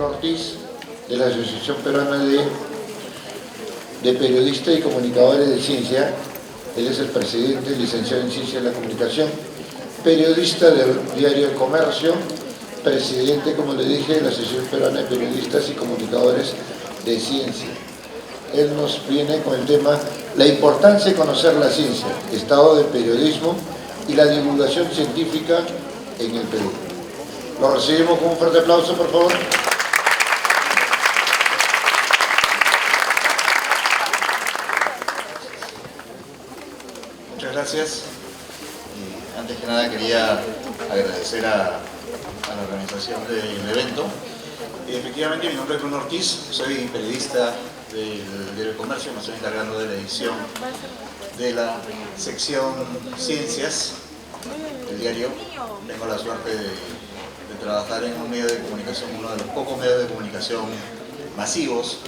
Ortiz, de la Asociación Peruana de Periodistas y Comunicadores de Ciencia. Él es el presidente, licenciado en Ciencia de la Comunicación, periodista del diario El Comercio, presidente, como le dije, de la Asociación Peruana de Periodistas y Comunicadores de Ciencia. Él nos viene con el tema la importancia de conocer la ciencia, estado del periodismo y la divulgación científica en el Perú. Lo recibimos con un fuerte aplauso, por favor. Muchas gracias. Antes que nada quería agradecer a la organización del evento. Efectivamente, mi nombre es Bruno Ortiz, soy periodista del diario El Comercio, me estoy encargando de la edición de la sección Ciencias del diario. Tengo la suerte de trabajar en un medio de comunicación, uno de los pocos medios de comunicación masivos,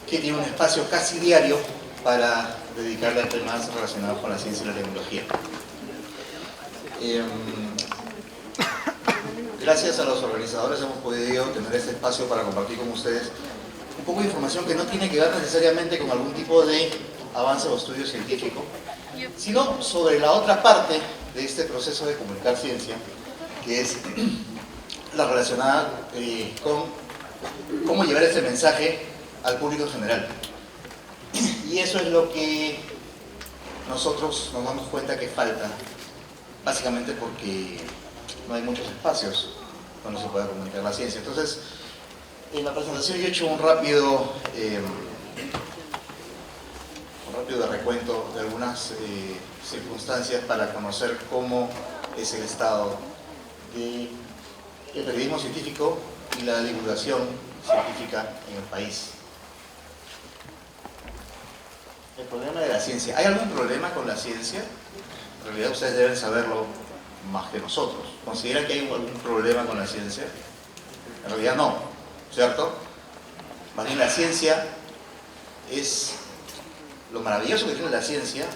que tiene un espacio casi diario para dedicarle a temas relacionados con la ciencia y la tecnología. Gracias a los organizadores hemos podido tener este espacio para compartir con ustedes un poco de información que no tiene que ver necesariamente con algún tipo de avance o estudio científico, sino sobre la otra parte de este proceso de comunicar ciencia, que es la relacionada con cómo llevar este mensaje al público en general. Y eso es lo que nosotros nos damos cuenta que falta, básicamente porque no hay muchos espacios donde se pueda comunicar la ciencia. Entonces, en la presentación yo he hecho un rápido recuento de algunas circunstancias para conocer cómo es el estado del periodismo científico y la divulgación científica en el país. El problema de la ciencia. ¿Hay algún problema con la ciencia? En realidad ustedes deben saberlo más que nosotros. ¿Consideran que hay algún problema con la ciencia? En realidad no, ¿cierto? Más bien la ciencia es lo maravilloso que tiene la ciencia,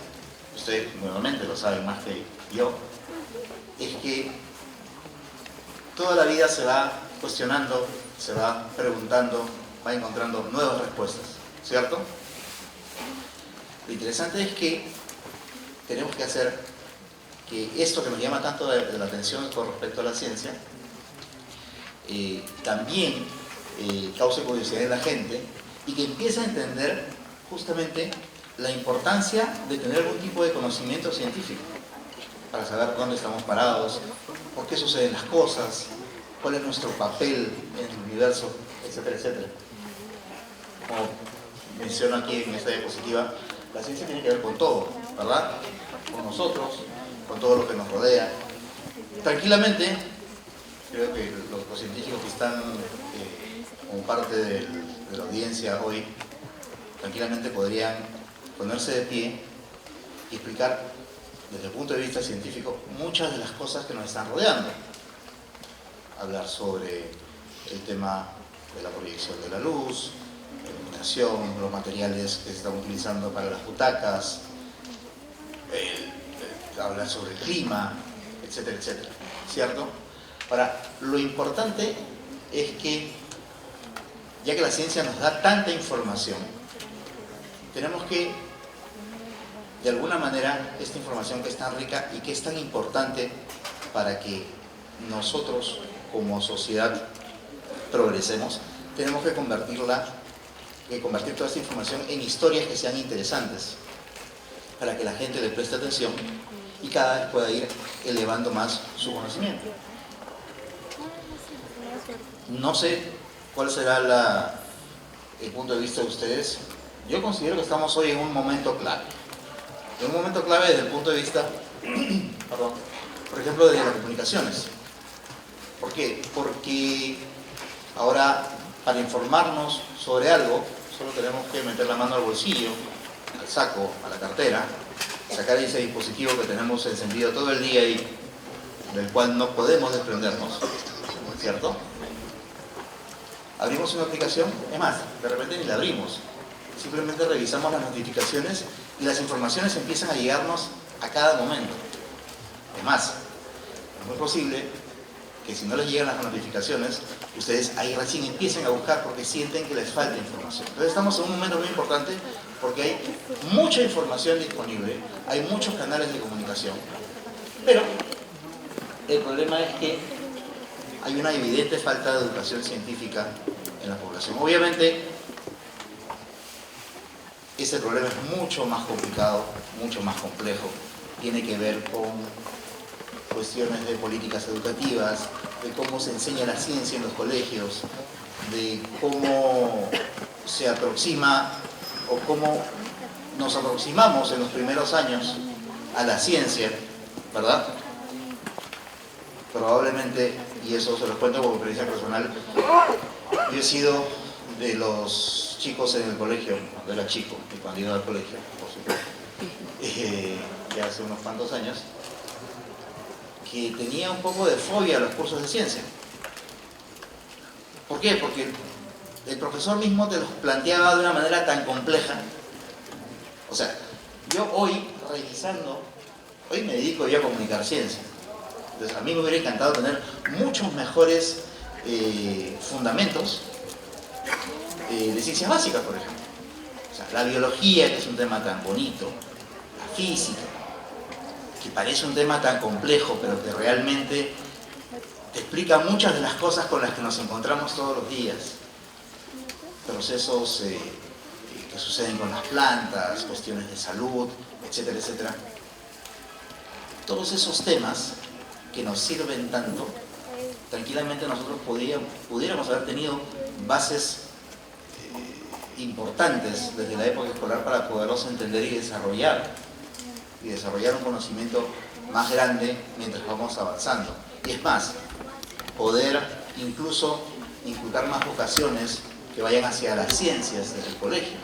ustedes nuevamente lo saben más que yo, es que toda la vida se va cuestionando, se va preguntando, va encontrando nuevas respuestas, ¿cierto? Lo interesante es que tenemos que hacer que esto que nos llama tanto de la atención con respecto a la ciencia también cause curiosidad en la gente y que empiece a entender justamente la importancia de tener algún tipo de conocimiento científico para saber dónde estamos parados, por qué suceden las cosas, cuál es nuestro papel en el universo, etcétera, etcétera. Como menciono aquí en esta diapositiva, la ciencia tiene que ver con todo, ¿verdad? Con nosotros, con todo lo que nos rodea. Tranquilamente, creo que los científicos que están como parte de la audiencia hoy, tranquilamente podrían ponerse de pie y explicar desde el punto de vista científico muchas de las cosas que nos están rodeando. Hablar sobre el tema de la proyección de la luz, la iluminación, los materiales que se están utilizando para las butacas, hablar sobre el clima, etcétera, etcétera, ¿cierto? Ahora, lo importante es que, ya que la ciencia nos da tanta información, tenemos que, de alguna manera, esta información que es tan rica y que es tan importante para que nosotros, como sociedad, progresemos, tenemos que convertir toda esta información en historias que sean interesantes, para que la gente le preste atención y cada vez pueda ir elevando más su conocimiento. No sé cuál será el punto de vista de ustedes. Yo considero que estamos hoy en un momento clave. En un momento clave desde el punto de vista, por ejemplo, de las comunicaciones. ¿Por qué? Porque ahora, para informarnos sobre algo, solo tenemos que meter la mano al bolsillo, al saco, a la cartera, sacar ese dispositivo que tenemos encendido todo el día y del cual no podemos desprendernos, ¿cierto? Abrimos una aplicación, es más, de repente ni la abrimos, simplemente revisamos las notificaciones y las informaciones empiezan a llegarnos a cada momento. Es más, es muy posible que si no les llegan las notificaciones, ustedes ahí recién empiecen a buscar porque sienten que les falta información. Entonces estamos en un momento muy importante porque hay mucha información disponible, hay muchos canales de comunicación, pero el problema es que hay una evidente falta de educación científica en la población. Obviamente, ese problema es mucho más complicado, mucho más complejo. Tiene que ver con cuestiones de políticas educativas, de cómo se enseña la ciencia en los colegios, de cómo se aproxima o cómo nos aproximamos en los primeros años a la ciencia, ¿verdad? Probablemente, y eso se los cuento como experiencia personal, yo he sido de los chicos en el colegio, cuando era chico, y cuando iba al colegio, por supuesto, ya hace unos cuantos años, que tenía un poco de fobia a los cursos de ciencia. ¿Por qué? Porque el profesor mismo te los planteaba de una manera tan compleja. O sea, yo hoy, revisando, hoy me dedico yo a comunicar ciencia. Entonces, a mí me hubiera encantado tener muchos mejores fundamentos de ciencias básicas, por ejemplo. O sea, la biología, que es un tema tan bonito, la física, que parece un tema tan complejo, pero que realmente te explica muchas de las cosas con las que nos encontramos todos los días. Procesos que suceden con las plantas, cuestiones de salud, etcétera, etcétera. Todos esos temas que nos sirven tanto, tranquilamente nosotros pudiéramos haber tenido bases importantes desde la época escolar para poderlos entender y desarrollar un conocimiento más grande mientras vamos avanzando. Y es más, poder incluso inculcar más vocaciones que vayan hacia las ciencias desde el colegio.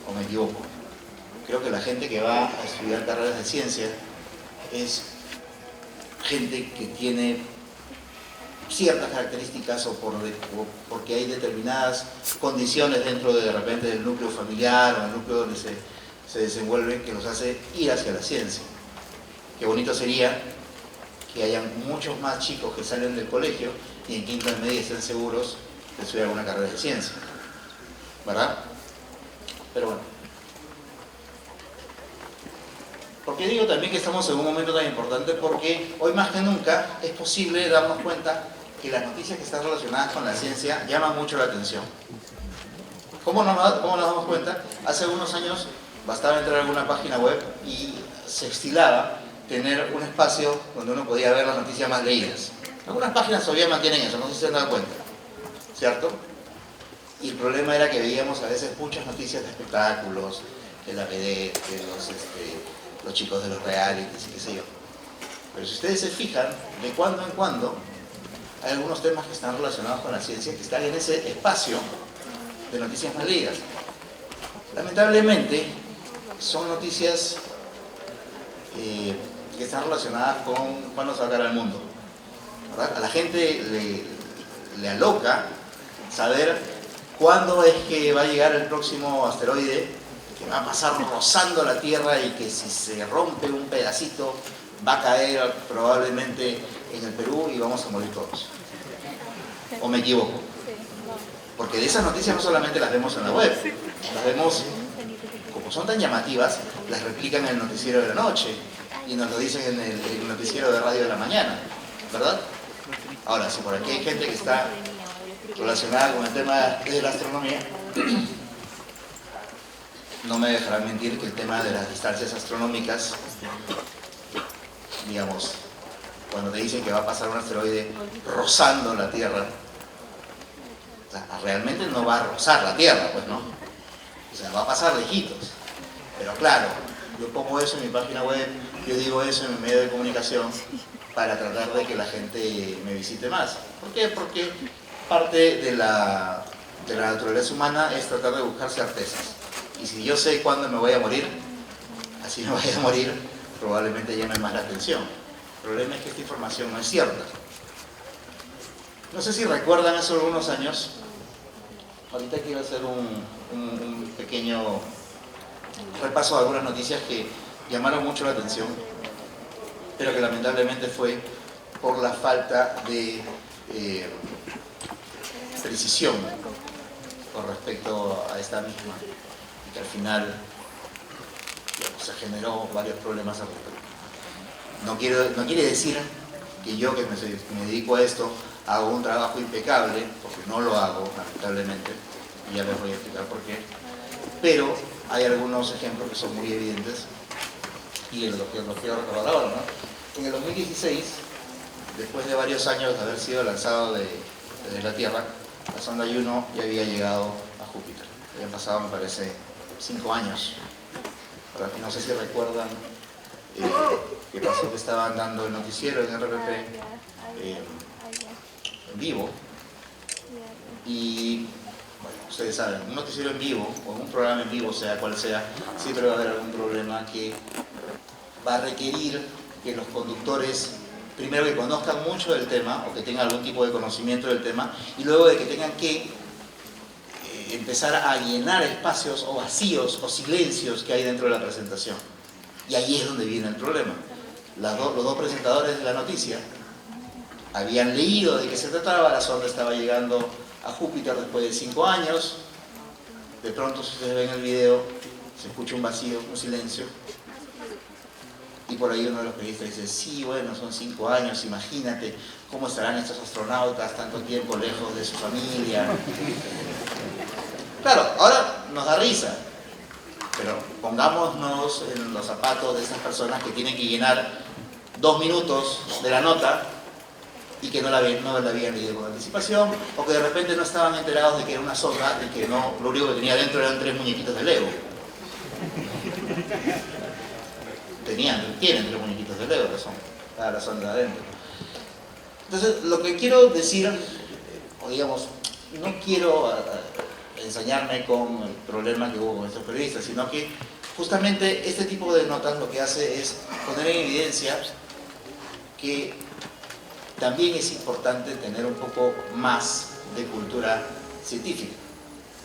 ¿O me equivoco? Creo que la gente que va a estudiar carreras de ciencia es gente que tiene ciertas características o porque hay determinadas condiciones dentro de repente del núcleo familiar o del núcleo donde se desenvuelven que los hace ir hacia la ciencia. Qué bonito sería que hayan muchos más chicos que salen del colegio y en quinto de media estén seguros de estudiar alguna carrera de ciencia, ¿verdad? Pero bueno. ¿Por qué digo también que estamos en un momento tan importante? Porque hoy más que nunca es posible darnos cuenta que las noticias que están relacionadas con la ciencia llaman mucho la atención. ¿Cómo nos damos cuenta? Hace unos años bastaba entrar a alguna página web y se estilaba tener un espacio donde uno podía ver las noticias más leídas. Algunas páginas todavía mantienen eso, no sé si se han dado cuenta, ¿cierto? Y el problema era que veíamos a veces muchas noticias de espectáculos, de la vedette, de los chicos de los realities, qué sé yo. Pero si ustedes se fijan, de cuando en cuando hay algunos temas que están relacionados con la ciencia que están en ese espacio de noticias más leídas. Lamentablemente, son noticias que están relacionadas con cuándo se va a acabar el mundo, ¿verdad? A la gente le aloca saber cuándo es que va a llegar el próximo asteroide que va a pasar rozando la Tierra y que si se rompe un pedacito va a caer probablemente en el Perú y vamos a morir todos. ¿O me equivoco? Porque de esas noticias no solamente las vemos en la web, las vemos, como son tan llamativas, las replican en el noticiero de la noche y nos lo dicen en el noticiero de radio de la mañana, ¿verdad? Ahora, si por aquí hay gente que está relacionada con el tema de la astronomía, no me dejarán mentir que el tema de las distancias astronómicas, digamos, cuando te dicen que va a pasar un asteroide rozando la Tierra, o sea, realmente no va a rozar la Tierra, pues no. O sea, va a pasar lejitos. Pero claro, yo pongo eso en mi página web, yo digo eso en mi medio de comunicación para tratar de que la gente me visite más. ¿Por qué? Porque parte de la naturaleza humana es tratar de buscar certezas. Y si yo sé cuándo me voy a morir, así me voy a morir, probablemente llame más la atención. El problema es que esta información no es cierta. No sé si recuerdan hace algunos años, ahorita quiero hacer un pequeño repaso de algunas noticias que llamaron mucho la atención, pero que lamentablemente fue por la falta de precisión con respecto a esta misma, y que al final se generó varios problemas al respecto. No quiere decir que yo, que me dedico a esto, hago un trabajo impecable, porque no lo hago, lamentablemente, y ya les voy a explicar por qué, pero hay algunos ejemplos que son muy evidentes, y los quiero recordar ahora, ¿no? En el 2016, después de varios años de haber sido lanzado desde la Tierra, la sonda Juno ya había llegado a Júpiter. Habían pasado, me parece, 5 años. No sé si recuerdan que pasó que estaban dando el noticiero en RPP en vivo. Y, bueno, ustedes saben, un noticiero en vivo, o un programa en vivo, sea cual sea, siempre va a haber algún problema que va a requerir que los conductores, primero que conozcan mucho del tema, o que tengan algún tipo de conocimiento del tema, y luego de que tengan que empezar a llenar espacios o vacíos o silencios que hay dentro de la presentación. Y ahí es donde viene el problema. Los dos presentadores de la noticia habían leído de qué se trataba, la sonda estaba llegando a Júpiter después de 5 años, de pronto, si ustedes ven el video, se escucha un vacío, un silencio, y por ahí uno de los periodistas dice, sí, bueno, son 5 años, imagínate cómo estarán estos astronautas tanto tiempo lejos de su familia. Claro, ahora nos da risa, pero pongámonos en los zapatos de esas personas que tienen que llenar 2 minutos de la nota y que no la habían leído con anticipación, o que de repente no estaban enterados de que era una sonda y que no, lo único que tenía dentro eran 3 muñequitos de Lego. Tienen 3 muñequitos de Lego, que son la sonda adentro. Entonces, lo que quiero decir, o digamos, no quiero ensañarme con el problema que hubo con estos periodistas, sino que justamente este tipo de notas lo que hace es poner en evidencia que también es importante tener un poco más de cultura científica.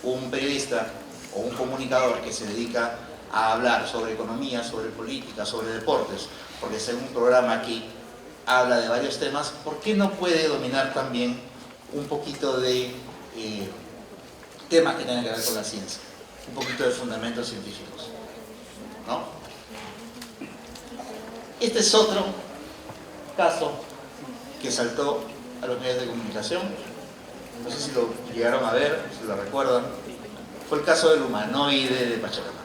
Un periodista o un comunicador que se dedica a hablar sobre economía, sobre política, sobre deportes, porque es un programa que habla de varios temas, ¿por qué no puede dominar también un poquito de temas que tengan que ver con la ciencia? Un poquito de fundamentos científicos, ¿no? Este es otro caso que saltó a los medios de comunicación, no sé si lo llegaron a ver, si lo recuerdan, fue el caso del humanoide de Pachacamac.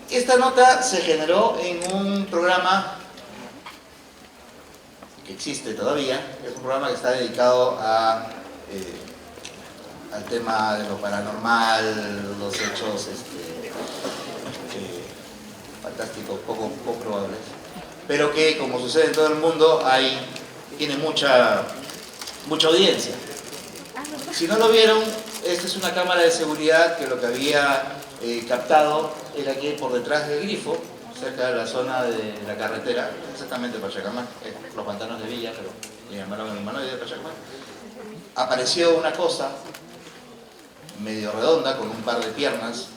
Esta nota se generó en un programa que existe todavía, es un programa que está dedicado al tema de lo paranormal, los hechos fantásticos, poco probables, pero que, como sucede en todo el mundo, tiene mucha audiencia. Si no lo vieron, esta es una cámara de seguridad que lo que había captado era que por detrás del grifo, cerca de la zona de la carretera, exactamente Pachacamac, los pantanos de Villa, pero le llamaron el humanoide de Pachacamac, apareció una cosa medio redonda con un par de piernas,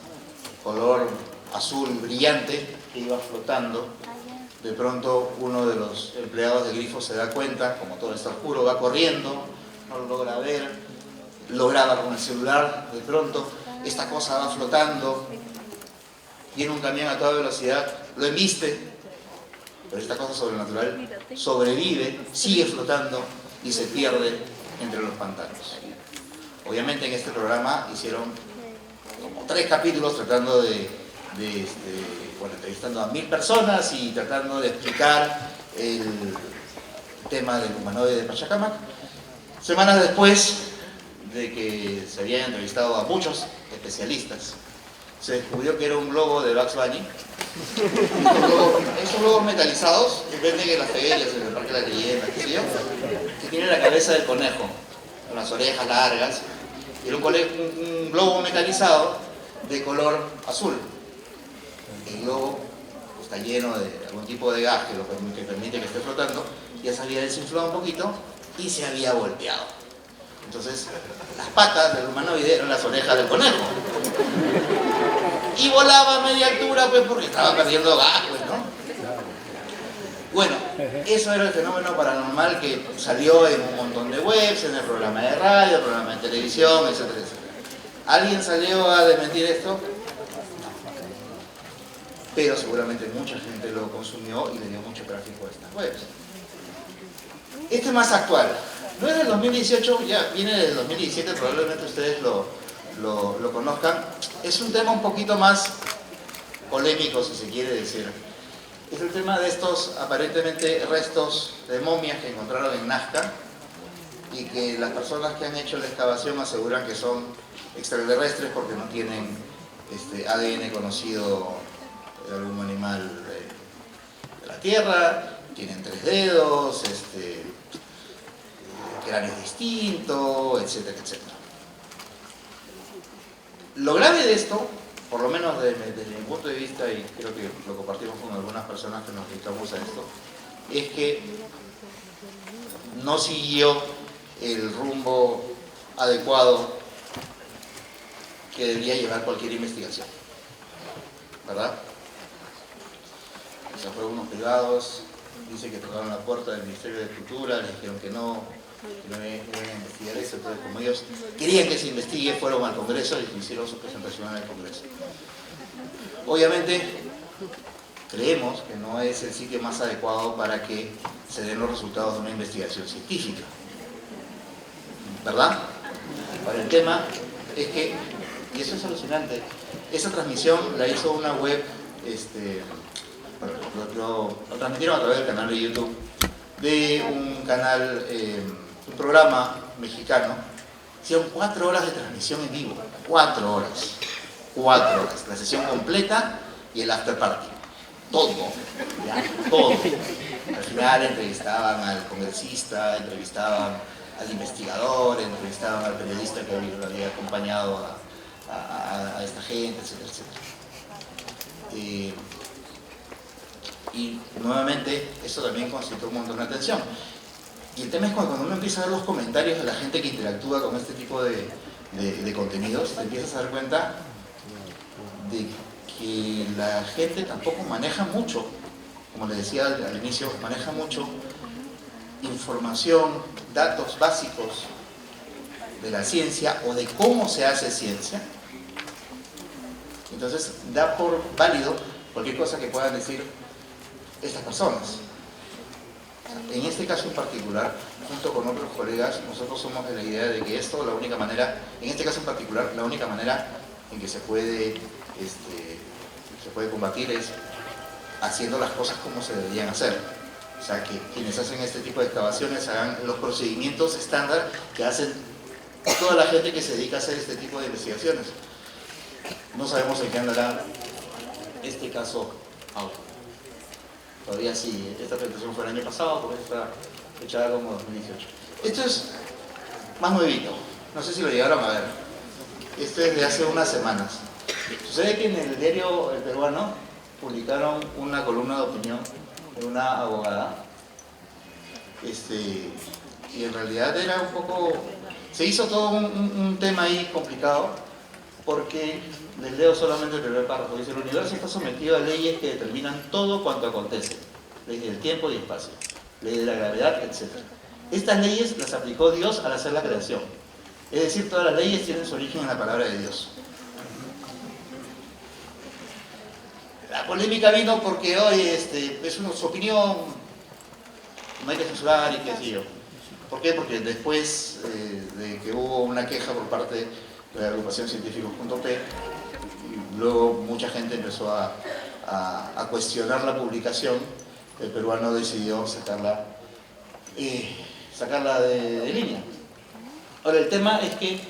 color azul brillante, que iba flotando. De pronto uno de los empleados del grifo se da cuenta, como todo está oscuro, va corriendo, no lo logra ver, lo graba con el celular, de pronto esta cosa va flotando, viene un camión a toda velocidad, lo embiste, pero esta cosa sobrenatural sobrevive, sigue flotando y se pierde entre los pantanos. Obviamente en este programa hicieron como 3 capítulos tratando entrevistando a 1000 personas y tratando de explicar el tema del humanoide de Pachacamac. Semanas después de que se habían entrevistado a muchos especialistas, se descubrió que era un globo de Bugs Bunny. Esos globos metalizados que venden en las ferias, en el Parque de la Leyenda, qué sé yo, que tiene la cabeza del conejo, con las orejas largas, y era un globo metalizado de color azul. El globo está lleno de algún tipo de gas que permite que esté flotando, ya se había desinflado un poquito y se había volteado. Entonces, las patas del humanoide eran las orejas del conejo. Y volaba a media altura, pues, porque estaba perdiendo gas, pues, ¿no? Bueno, eso era el fenómeno paranormal que salió en un montón de webs, en el programa de radio, el programa de televisión, etcétera, etcétera. ¿Alguien salió a desmentir esto? Pero seguramente mucha gente lo consumió y le dio mucho tráfico a estas webs. Este es más actual. No es del 2018, ya viene del 2017, probablemente ustedes lo conozcan. Es un tema un poquito más polémico, si se quiere decir. Es el tema de estos aparentemente restos de momias que encontraron en Nazca y que las personas que han hecho la excavación aseguran que son extraterrestres porque no tienen ADN conocido de algún animal de la Tierra, tienen 3 dedos, cráneo distinto, etcétera, etcétera. Lo grave de esto, por lo menos desde mi punto de vista, y creo que lo compartimos con algunas personas que nos dedicamos a esto, es que no siguió el rumbo adecuado que debería llevar cualquier investigación, ¿verdad? O sea, fueron unos privados, dice que tocaron la puerta del Ministerio de Cultura, les dijeron que no iban a investigar eso, entonces como ellos querían que se investigue, fueron al Congreso y hicieron su presentación en el Congreso. Obviamente, creemos que no es el sitio más adecuado para que se den los resultados de una investigación científica, ¿verdad? Para el tema es que, y eso es alucinante, esa transmisión la hizo una web, lo transmitieron a través del canal de YouTube de un canal, un programa mexicano. Hicieron 4 horas de transmisión en vivo, 4 horas, la sesión completa y el after party, todo, ¿ya? Todo. Al final entrevistaban al congresista, entrevistaban al investigador, entrevistaban al periodista que lo había acompañado a esta gente, etcétera, etcétera. Y nuevamente, eso también constituye un montón de atención. Y el tema es cuando uno empieza a ver los comentarios de la gente que interactúa con este tipo de contenidos, te empiezas a dar cuenta de que la gente tampoco maneja mucho, como les decía al inicio, maneja mucho información, datos básicos de la ciencia o de cómo se hace ciencia. Entonces da por válido cualquier cosa que puedan decir estas personas. En este caso en particular, junto con otros colegas, nosotros somos de la idea de que esto, la única manera, en este caso en particular, la única manera en que se puede combatir es haciendo las cosas como se deberían hacer. O sea, que quienes hacen este tipo de excavaciones hagan los procedimientos estándar que hacen toda la gente que se dedica a hacer este tipo de investigaciones. No sabemos en qué andará este caso ahora. Todavía sí, esta presentación fue el año pasado, porque está fechada como 2018. Esto es más nuevito, no sé si lo llegaron a ver. Esto es de hace unas semanas. Sucede que en el diario El Peruano publicaron una columna de opinión de una abogada, y en realidad era un poco... Se hizo todo un tema ahí complicado, porque les leo solamente el primer párrafo. Dice: el universo está sometido a leyes que determinan todo cuanto acontece, ley del tiempo y espacio, ley de la gravedad, etc. Estas leyes las aplicó Dios al hacer la creación, es decir, todas las leyes tienen su origen en la palabra de Dios. La polémica vino porque hoy es su opinión, no hay que censurar y qué sé yo. ¿Por qué? Porque después de que hubo una queja por parte de la agrupación Científicos.p, luego mucha gente empezó a cuestionar la publicación, el peruano decidió sacarla de línea. Ahora, el tema es que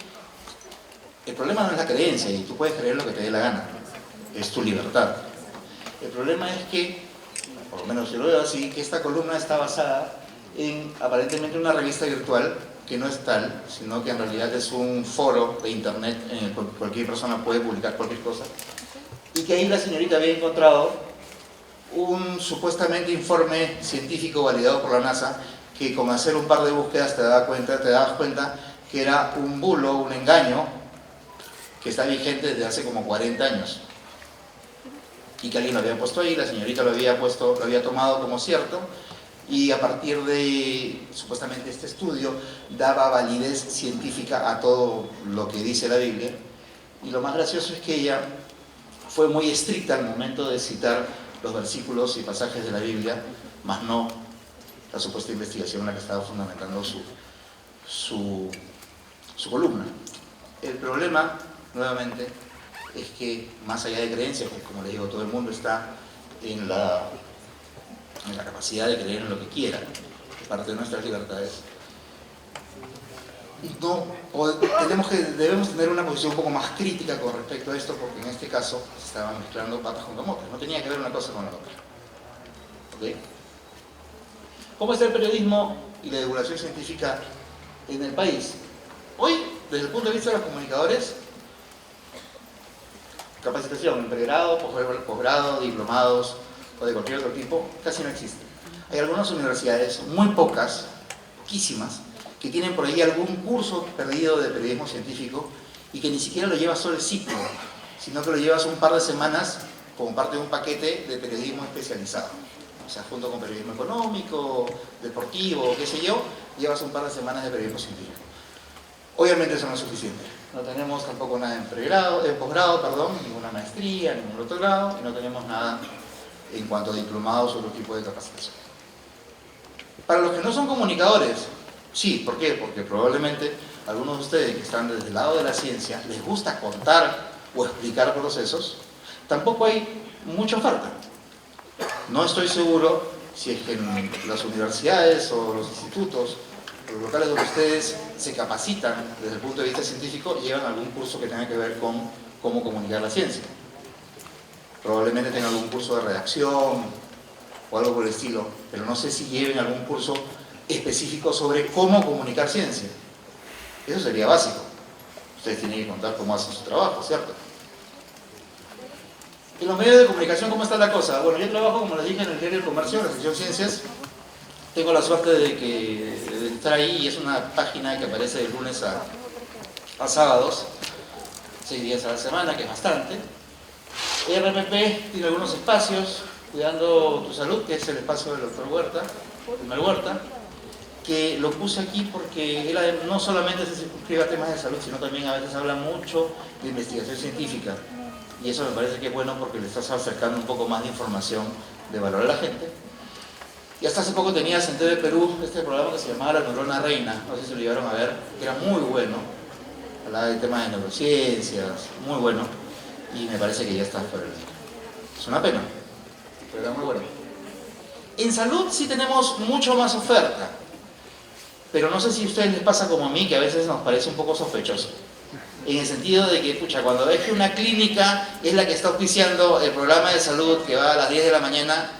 el problema no es la creencia, y tú puedes creer lo que te dé la gana, es tu libertad. El problema es que, por lo menos yo lo veo así, que esta columna está basada en aparentemente una revista virtual que no es tal, sino que en realidad es un foro de internet en el que cualquier persona puede publicar cualquier cosa, y que ahí la señorita había encontrado un supuestamente informe científico validado por la NASA, que con hacer un par de búsquedas te dabas cuenta que era un bulo, un engaño que está vigente desde hace como 40 años. y que alguien lo había puesto ahí, la señorita lo había tomado como cierto, y a partir de, supuestamente, este estudio daba validez científica a todo lo que dice la Biblia. Y lo más gracioso es que ella fue muy estricta al momento de citar los versículos y pasajes de la Biblia, más no la supuesta investigación en la que estaba fundamentando su columna. El problema, nuevamente, es que más allá de creencias, que como les digo, todo el mundo está en la capacidad de creer en lo que quiera, es parte de nuestras libertades. Debemos tener una posición un poco más crítica con respecto a esto, porque en este caso se estaban mezclando patas con camotes, no tenía que ver una cosa con la otra. ¿Okay? ¿Cómo está el periodismo y la divulgación científica en el país? Hoy, desde el punto de vista de los comunicadores, capacitación en pregrado, posgrado, diplomados o de cualquier otro tipo, casi no existe. Hay algunas universidades, muy pocas, poquísimas, que tienen por ahí algún curso perdido de periodismo científico y que ni siquiera lo llevas solo el ciclo, sino que lo llevas un par de semanas como parte de un paquete de periodismo especializado. O sea, junto con periodismo económico, deportivo, qué sé yo, llevas un par de semanas de periodismo científico. Obviamente eso no es suficiente. No tenemos tampoco nada en posgrado, ninguna maestría, ningún doctorado, y no tenemos nada en cuanto a diplomados o otro tipo de capacitación. Para los que no son comunicadores, sí, ¿por qué? Porque probablemente algunos de ustedes que están desde el lado de la ciencia les gusta contar o explicar procesos, tampoco hay mucha oferta. No estoy seguro si es que en las universidades o los institutos, los locales donde ustedes se capacitan desde el punto de vista científico, llevan algún curso que tenga que ver con cómo comunicar la ciencia. Probablemente tengan algún curso de redacción o algo por el estilo, pero no sé si lleven algún curso específico sobre cómo comunicar ciencia. Eso sería básico. Ustedes tienen que contar cómo hacen su trabajo, ¿cierto? En los medios de comunicación, ¿cómo está la cosa? Bueno, yo trabajo, como les dije, en el diario El Comercio, en la sección Ciencias. Tengo la suerte de estar ahí, y es una página que aparece de lunes a sábados, 6 días a la semana, que es bastante. RPP tiene algunos espacios, Cuidando tu Salud, que es el espacio del doctor Huerta, que lo puse aquí porque él no solamente se circunscribe a temas de salud, sino también a veces habla mucho de investigación científica. Y eso me parece que es bueno porque le estás acercando un poco más de información de valor a la gente. Y hasta hace poco tenías en TV Perú este programa que se llamaba La Neurona Reina, no sé si lo llegaron a ver, que era muy bueno, hablaba de temas de neurociencias, muy bueno, y me parece que ya está fuera del libro. Es una pena, pero era muy bueno. En salud sí tenemos mucho más oferta, pero no sé si a ustedes les pasa como a mí, que a veces nos parece un poco sospechoso. En el sentido de que, pucha, cuando ves que una clínica es la que está auspiciando el programa de salud que va a las 10 de la mañana,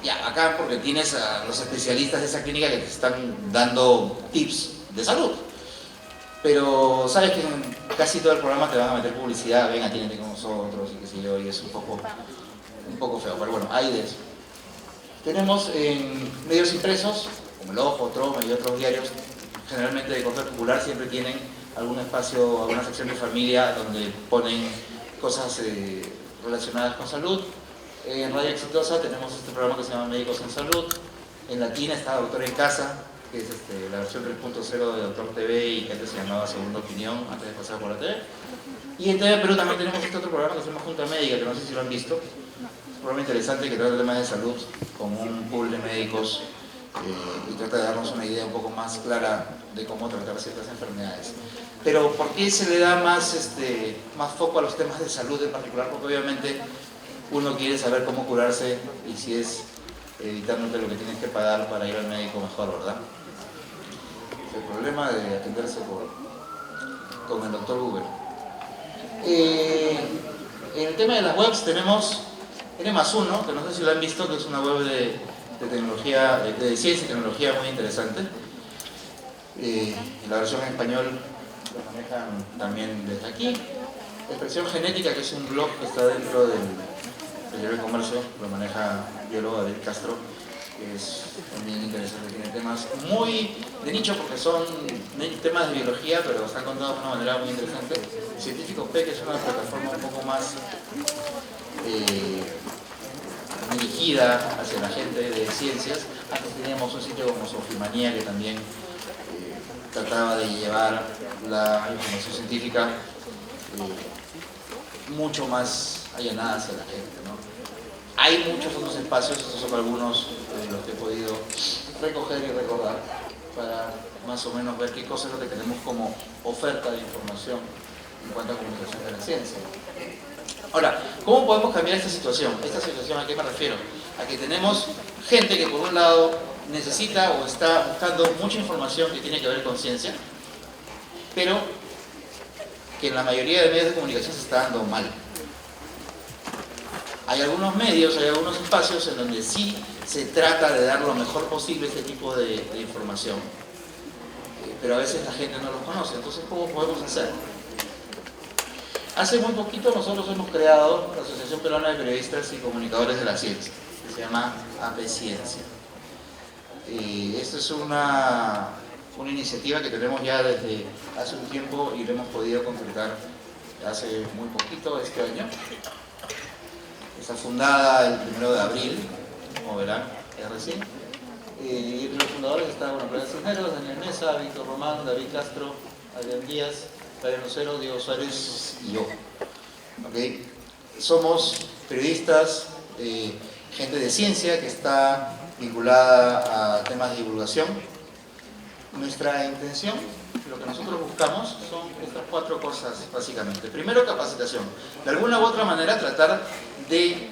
ya, acá porque tienes a los especialistas de esa clínica que te están dando tips de salud. Pero sabes que en casi todo el programa te van a meter publicidad, ven, atiéndete con nosotros y qué sé yo, y es un poco feo, pero bueno, hay de eso. Tenemos en medios impresos, como El Ojo, Troma y otros diarios, generalmente de corte popular, siempre tienen algún espacio, alguna sección de familia donde ponen cosas relacionadas con salud. En Radio Exitosa tenemos este programa que se llama Médicos en Salud. En Latina está Doctor en Casa, que es la versión 3.0 de Doctor TV y que antes se llamaba Segunda Opinión, antes de pasar por la TV. Y en TV Perú también tenemos este otro programa que se llama Junta Médica, que no sé si lo han visto. Es un programa interesante que trata temas de salud con un pool de médicos y trata de darnos una idea un poco más clara de cómo tratar ciertas enfermedades. Pero ¿por qué se le da más foco a los temas de salud en particular? Porque obviamente uno quiere saber cómo curarse y si es evitándote lo que tienes que pagar para ir al médico mejor, ¿verdad? Es el problema de atenderse con el doctor Google. En el tema de las webs tenemos N+1, que no sé si lo han visto, que es una web de tecnología, de ciencia y tecnología muy interesante. La versión en español lo manejan también desde aquí. Expresión Genética, que es un blog que está dentro del diario El Comercio, lo maneja el biólogo David Castro, que es también interesante, tiene temas muy de nicho porque son temas de biología, pero están contados de una manera muy interesante. Científicos P, que es una plataforma un poco más dirigida hacia la gente de ciencias. Antes teníamos un sitio como Sofimanía que también trataba de llevar la información científica mucho más allanada hacia la gente, ¿no? Hay muchos otros espacios, estos son algunos de los que he podido recoger y recordar para más o menos ver qué cosas es lo que tenemos como oferta de información en cuanto a comunicación de la ciencia. Ahora, ¿cómo podemos cambiar esta situación? ¿Esta situación a qué me refiero? A que tenemos gente que por un lado necesita o está buscando mucha información que tiene que ver con ciencia, pero que en la mayoría de medios de comunicación se está dando mal. Hay algunos medios, hay algunos espacios en donde sí se trata de dar lo mejor posible este tipo de información, pero a veces la gente no los conoce. Entonces, ¿cómo podemos hacer? Hace muy poquito nosotros hemos creado la Asociación Peruana de Periodistas y Comunicadores de la Ciencia, que se llama AP Ciencia. Esta es una iniciativa que tenemos ya desde hace un tiempo y lo hemos podido concretar hace muy poquito, este año. Está fundada el 1 de abril, como verán, recién. Y entre los fundadores están Brian Cisneros, Daniel Mesa, Víctor Román, David Castro, Adrián Díaz, Fabián Lucero, Diego Suárez y yo. ¿Okay? Somos periodistas, gente de ciencia que está vinculada a temas de divulgación. Nuestra intención, lo que nosotros buscamos, son estas 4 cosas básicamente. Primero, capacitación. De alguna u otra manera tratar de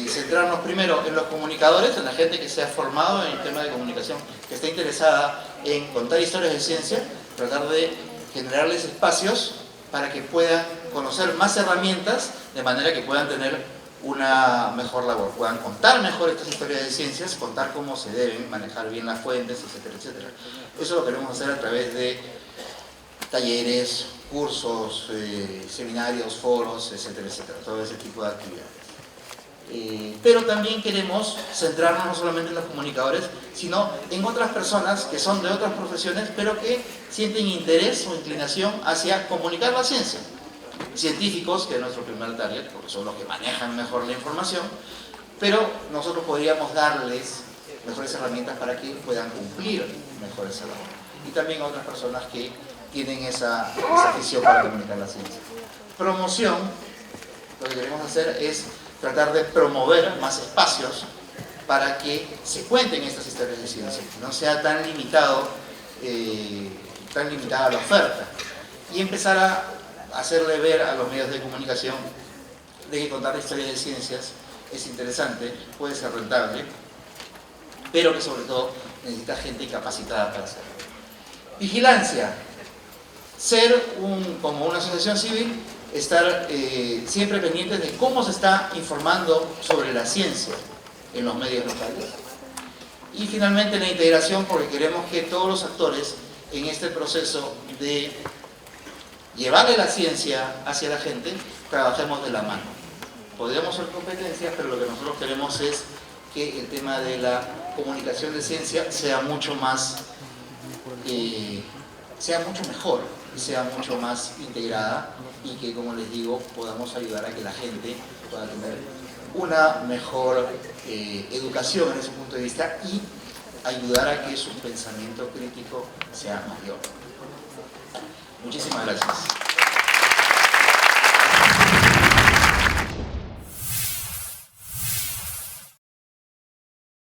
centrarnos primero en los comunicadores, en la gente que se ha formado en el tema de comunicación, que está interesada en contar historias de ciencia, tratar de generarles espacios para que puedan conocer más herramientas, de manera que puedan tener una mejor labor, puedan contar mejor estas historias de ciencias, contar cómo se deben manejar bien las fuentes, etcétera, etcétera. Eso lo queremos hacer a través de talleres, cursos, seminarios, foros, etcétera, etcétera, todo ese tipo de actividades. Pero también queremos centrarnos no solamente en los comunicadores, sino en otras personas que son de otras profesiones, pero que sienten interés o inclinación hacia comunicar la ciencia. Científicos, que es nuestro primer target, porque son los que manejan mejor la información, pero nosotros podríamos darles mejores herramientas para que puedan cumplir mejor esa labor. Y también a otras personas que tienen esa afición para comunicar la ciencia. Promoción, lo que queremos hacer es tratar de promover más espacios para que se cuenten estas historias de ciencia, que no sea tan limitada la oferta, y empezar a hacerle ver a los medios de comunicación de que contar historias de ciencias es interesante, puede ser rentable, pero que sobre todo necesita gente capacitada para hacerlo. Vigilancia. Ser como una asociación civil, estar siempre pendientes de cómo se está informando sobre la ciencia en los medios locales. Y finalmente la integración, porque queremos que todos los actores en este proceso de llevarle la ciencia hacia la gente, trabajemos de la mano. Podríamos ser competencias, pero lo que nosotros queremos es que el tema de la comunicación de ciencia sea mucho más, sea mucho mejor, y sea mucho más integrada, y que, como les digo, podamos ayudar a que la gente pueda tener una mejor educación en ese punto de vista y ayudar a que su pensamiento crítico sea mayor. Muchísimas gracias.